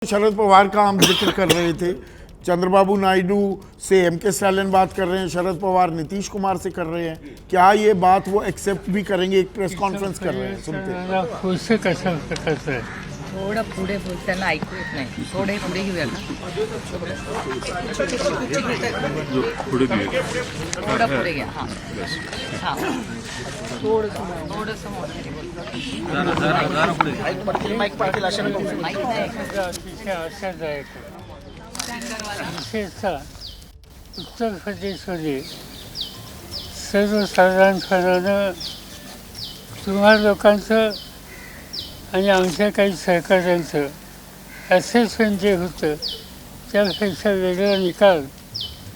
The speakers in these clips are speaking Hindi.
शरद पवार का हम जिक्र कर रहे थे, चंद्रबाबू नायडू से एमके स्टालिन बात कर रहे हैं, शरद पवार नीतीश कुमार से कर रहे हैं। क्या ये बात वो एक्सेप्ट भी करेंगे? एक प्रेस कॉन्फ्रेंस कर रहे हैं, सुनते हैं। थोडं पुढे बोल, त्यांना ऐकू येत नाही. थोडे पुढे घेऊया का? थोडं पुढे घ्या. हां हां थोडंसं मोठं माईक पाटील अशा माईक नाही. विशेषतः उत्तर प्रदेशमध्ये सर्वसाधारणपणानं तुम्हा लोकांचं आणि आमच्या काही सहकाऱ्यांचं ॲसेसमेंट जे होतं त्यापेक्षा वेगळा निकाल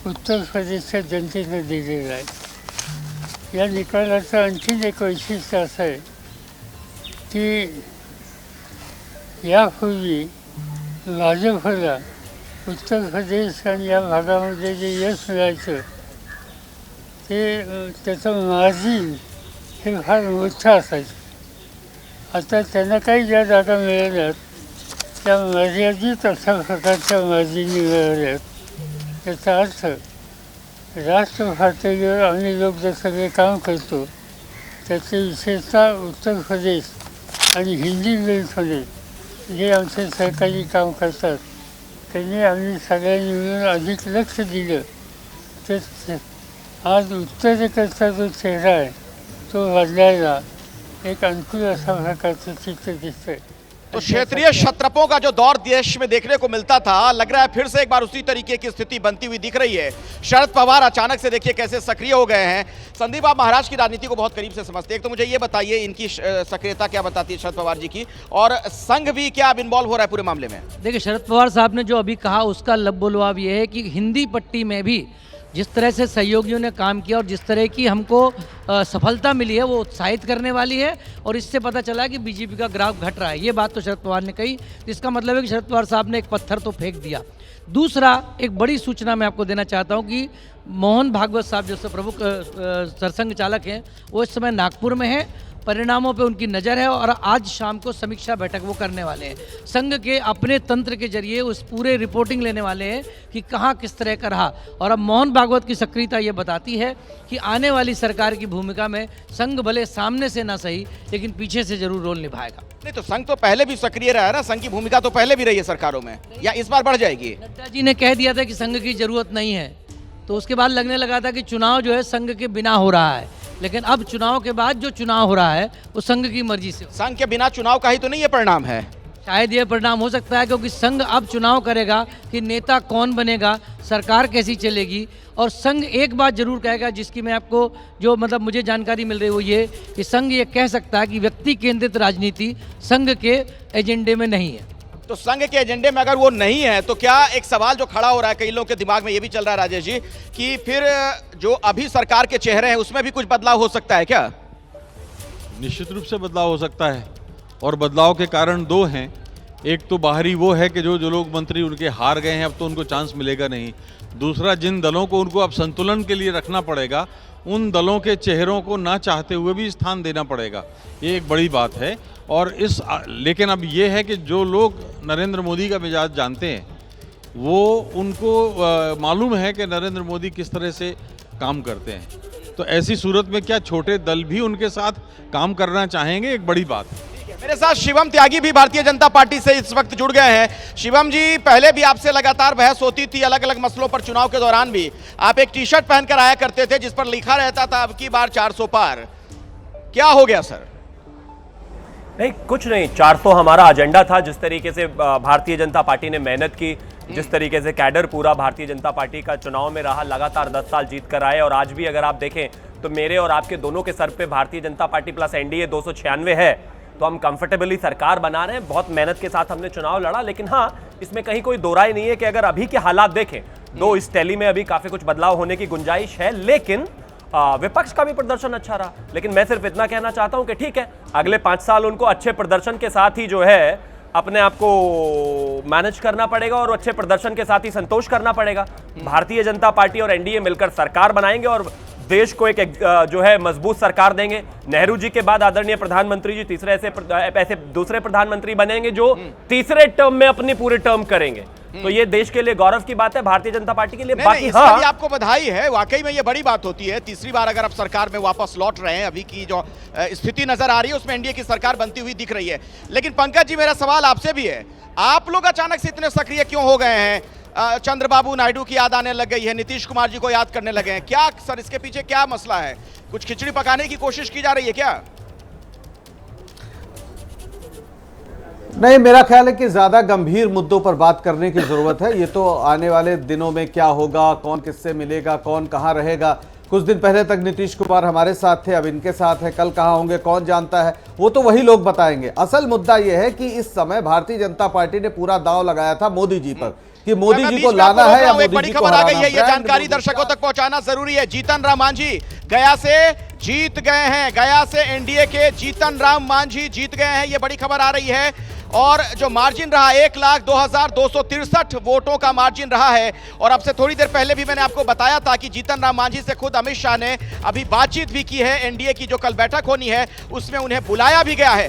उत्तर प्रदेशच्या जनतेनं दिलेला आहे. या निकालाचं आणखीन एक वैशिष्ट्य असं आहे की यापूर्वी भाजपला उत्तर प्रदेश आणि या भागामध्ये जे यश मिळायचं ते त्याचं मार्जिन हे फार मोठं असायचं. आता त्यांना काही ज्या जागा मिळाल्यात त्या मर्यादित अशा प्रकारच्या मार्जिनी मिळाल्यात. त्याचा अर्थ राष्ट्र पातळीवर आम्ही लोक जे सगळे काम करतो त्याचे विशेषतः उत्तर प्रदेश आणि हिंदी बेल्टमध्ये जे आमचे सहकारी काम करतात त्यांनी आम्ही सगळ्यांनी मिळून अधिक लक्ष दिलं तर आज उत्तरेकडचा जो चेहरा आहे तो बदलायला एक अनुकूल असा प्रकारचं चित्र दिसतंय. तो क्षेत्रीय क्षत्रपों का जो दौर देश में देखने को मिलता था, लग रहा है फिर से एक बार उसी तरीके की स्थिति बनती हुई दिख रही है. शरद पवार अचानक से देखिए कैसे सक्रिय हो गए हैं. संदीप, आप महाराष्ट्र की राजनीति को बहुत करीब से समझते हैं, एक तो मुझे ये बताइए इनकी सक्रियता क्या बताती है शरद पवार जी की, और संघ भी क्या अब इन्वॉल्व हो रहा है पूरे मामले में? देखिए, शरद पवार साहब ने जो अभी कहा उसका लबोलवाब ये है कि हिंदी पट्टी में भी जिस तरह से सहयोगियों ने काम किया और जिस तरह की हमको सफलता मिली है वो उत्साहित करने वाली है. और इससे पता चला कि बीजेपी का ग्राफ घट रहा है. ये बात तो शरद पवार ने कही. इसका मतलब है कि शरद पवार साहब ने एक पत्थर तो फेंक दिया. दूसरा, एक बड़ी सूचना मैं आपको देना चाहता हूँ कि मोहन भागवत साहब जो प्रमुख सरसंघ चालक हैं वो इस समय नागपुर में हैं. परिणामों पे उनकी नज़र है और आज शाम को समीक्षा बैठक वो करने वाले हैं. संघ के अपने तंत्र के जरिए उस पूरे रिपोर्टिंग लेने वाले हैं कि कहाँ किस तरह का रहा. और अब मोहन भागवत की सक्रियता ये बताती है कि आने वाली सरकार की भूमिका में संघ भले सामने से ना सही लेकिन पीछे से जरूर रोल निभाएगा. नहीं तो संघ तो पहले भी सक्रिय रहा है ना, संघ की भूमिका तो पहले भी रही है सरकारों में, या इस बार बढ़ जाएगी? नड्डा जी ने कह दिया था कि संघ की जरूरत नहीं है, तो उसके बाद लगने लगा था कि चुनाव जो है संघ के बिना हो रहा है. लेकिन अब चुनाव के बाद जो चुनाव हो रहा है वो संघ की मर्जी से. संघ के बिना चुनाव का ही तो नहीं ये परिणाम है? शायद ये परिणाम हो सकता है क्योंकि संघ अब चुनाव करेगा कि नेता कौन बनेगा, सरकार कैसी चलेगी. और संघ एक बात जरूर कहेगा जिसकी मैं आपको जो मतलब मुझे जानकारी मिल रही है वो ये कि संघ ये कह सकता है कि व्यक्ति केंद्रित राजनीति संघ के एजेंडे में नहीं है. तो संघ के एजेंडे में अगर वो नहीं है तो क्या एक सवाल जो खड़ा हो रहा है कई लोगों के दिमाग में ये भी चल रहा है राजेश जी कि फिर जो अभी सरकार के चेहरे हैं उसमें भी कुछ बदलाव हो सकता है क्या? निश्चित रूप से बदलाव हो सकता है और बदलाव के कारण दो हैं. एक तो बाहरी वो है कि जो लोग मंत्री उनके हार गए हैं अब तो उनको चांस मिलेगा नहीं. दूसरा, जिन दलों को उनको अब संतुलन के लिए रखना पड़ेगा उन दलों के चेहरों को ना चाहते हुए भी स्थान देना पड़ेगा. ये एक बड़ी बात है. और लेकिन अब ये है कि जो लोग नरेंद्र मोदी का मिजाज जानते हैं वो उनको मालूम है कि नरेंद्र मोदी किस तरह से काम करते हैं. तो ऐसी सूरत में क्या छोटे दल भी उनके साथ काम करना चाहेंगे, एक बड़ी बात है. मेरे साथ शिवम त्यागी भी भारतीय जनता पार्टी से इस वक्त जुड़ गए हैं. शिवम जी, पहले भी आपसे लगातार बहस होती थी अलग अलग मसलों पर, चुनाव के दौरान भी आप एक टी शर्ट पहनकर आया करते थे जिस पर लिखा रहता था अब की बार 400 पार. क्या हो गया सर? नहीं, कुछ नहीं. 400 हमारा एजेंडा था. जिस तरीके से भारतीय जनता पार्टी ने मेहनत की, जिस तरीके से कैडर पूरा भारतीय जनता पार्टी का चुनाव में रहा, लगातार 10 साल जीत कर आए. और आज भी अगर आप देखें तो मेरे और आपके दोनों के सर पे Bharatiya Janata party plus NDA 296 है. तो हम कंफर्टेबली सरकार बना रहे हैं. बहुत मेहनत के साथ हमने चुनाव लड़ा. लेकिन हाँ, इसमें कहीं कोई दो राय नहीं है कि अगर अभी के हालात देखें तो इस टैली में अभी काफी कुछ बदलाव होने की गुंजाइश है. लेकिन विपक्ष का भी प्रदर्शन अच्छा रहा. लेकिन मैं सिर्फ इतना कहना चाहता हूं कि ठीक है, अगले 5 साल उनको अच्छे प्रदर्शन के साथ ही जो है अपने आप को मैनेज करना पड़ेगा और अच्छे प्रदर्शन के साथ ही संतोष करना पड़ेगा. भारतीय जनता पार्टी और एनडीए मिलकर सरकार बनाएंगे और देश को एक जो है मजबूत सरकार देंगे। नेहरू जी के बाद आदरणीय प्रधानमंत्री जी तीसरे ऐसे दूसरे प्रधानमंत्री बनेंगे जो तीसरे टर्म में अपनी पूरे टर्म करेंगे। तो ये देश के लिए गौरव की बात है, भारतीय जनता पार्टी के लिए। बाकी इसके लिए आपको बधाई है, वाकई में ये बड़ी बात होती है। तीसरी बार अगर आप सरकार में वापस लौट रहे हैं, अभी की जो स्थिति नजर आ रही है उसमें एनडीए की सरकार बनती हुई दिख रही है। लेकिन पंकज जी, मेरा सवाल आपसे भी है, आप लोग अचानक से इतने सक्रिय क्यों हो गए हैं? चंद्रबाबू नायडू की याद आने लग गई है, नीतीश कुमार जी को याद करने लगे हैं, क्या सर इसके पीछे क्या मसला है? कुछ खिचड़ी पकाने की कोशिश की जा रही है क्या? नहीं, मेरा ख्याल है कि ज्यादा गंभीर मुद्दों पर बात करने की जरूरत है। ये तो आने वाले दिनों में क्या होगा, कौन किससे मिलेगा, कौन कहां रहेगा। कुछ दिन पहले तक नीतीश कुमार हमारे साथ थे, अब इनके साथ है, कल कहां होंगे कौन जानता है, वो तो वही लोग बताएंगे। असल मुद्दा यह है कि इस समय भारतीय जनता पार्टी ने पूरा दांव लगाया था मोदी जी पर कि मोदी जी को लाना है या मोदी बड़ी जी को खबर आ गई है, ये हराना। जानकारी दर्शकों तक पहुंचाना जरूरी है। जीतन राम मांझी गया से जीत गए हैं, गया से एनडीए के जीतन राम मांझी जीत गए हैं, ये बड़ी खबर आ रही है। और जो मार्जिन रहा 1,02,263 वोटों का मार्जिन रहा है। और अब से थोड़ी देर पहले भी मैंने आपको बताया था कि जीतन राम मांझी से खुद अमित शाह ने अभी बातचीत भी की है। एनडीए की जो कल बैठक होनी है उसमें उन्हें बुलाया भी गया है।